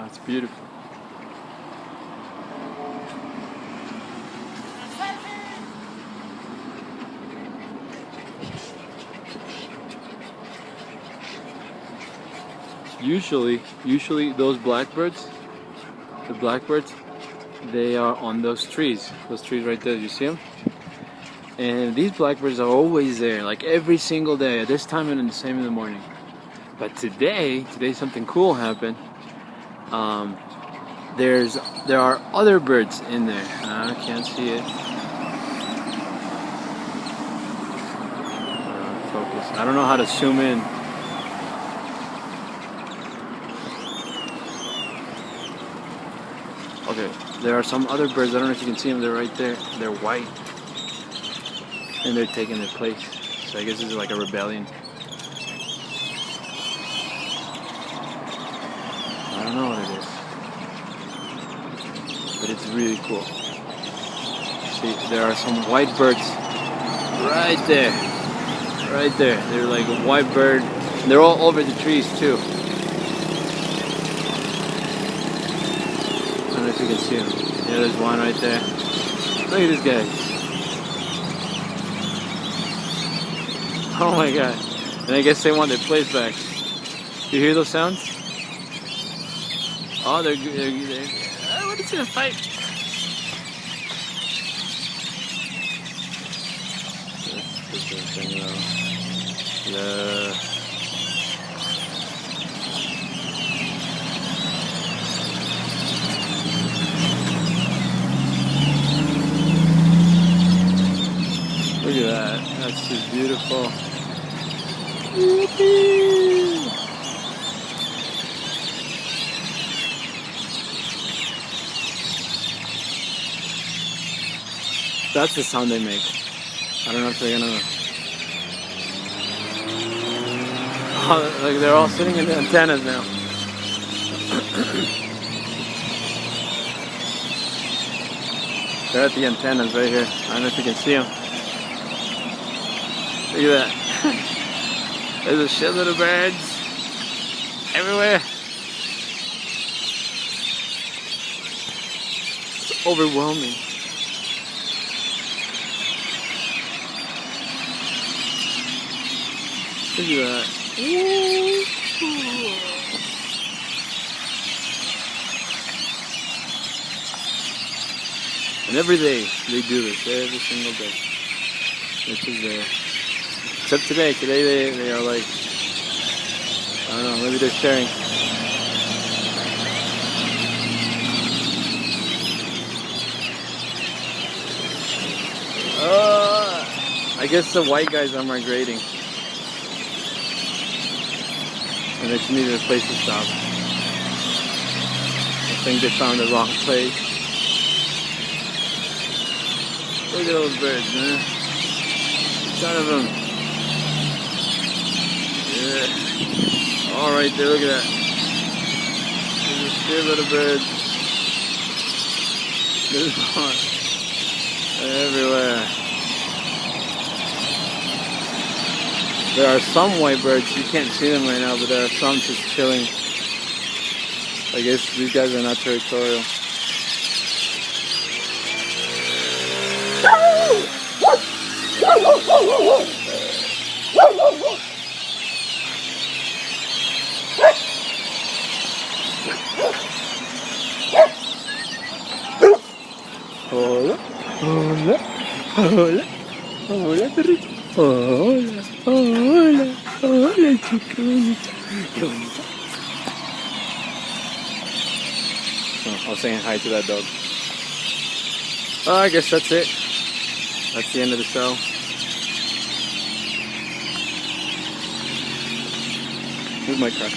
it's beautiful. Usually those blackbirds, the blackbirds, they are on those trees right there. You see them? And these blackbirds are always there, like every single day at this time and the same in the morning. But today something cool happened. There are other birds in there. I can't see it. Focus. I don't know how to zoom in. Okay, there are some other birds. I don't know if you can see them. They're right there. They're white, and they're taking their place. So I guess this is like a rebellion. I don't know what it is, but it's really cool. See, there are some white birds right there. Right there. They're like a white bird. They're all over the trees too. I don't know if you can see them. Yeah, there's one right there. Look at this guy. Oh my god. And I guess they want their place back. You hear those sounds? Oh, they're what is it, a fight? Look at that. That's just beautiful. Yippee! That's the sound they make. I don't know if they're gonna... Oh, like they're all sitting in the antennas now. They're at the antennas right here. I don't know if you can see them. Look at that. There's a shitload of birds everywhere. It's overwhelming. Look at that. And every day they do this, every single day. This is there. Except today. Today they are like, I don't know, maybe they're sharing. I guess the white guys are migrating. And they just needed a place to stop. I think they found the wrong place. Look at those birds, man. A ton of them. Yeah. All right there, look at that. There's a shitload of birds. There's one. Everywhere. There are some white birds, you can't see them right now, but there are some just chilling. I guess these guys are not territorial. Hola, hola, hola, hola, perrito. Hola, hola, hola, chica bonita. Qué bonita. Oh, I was saying hi to that dog. Oh, I guess that's it. That's the end of the show. Here's my truck.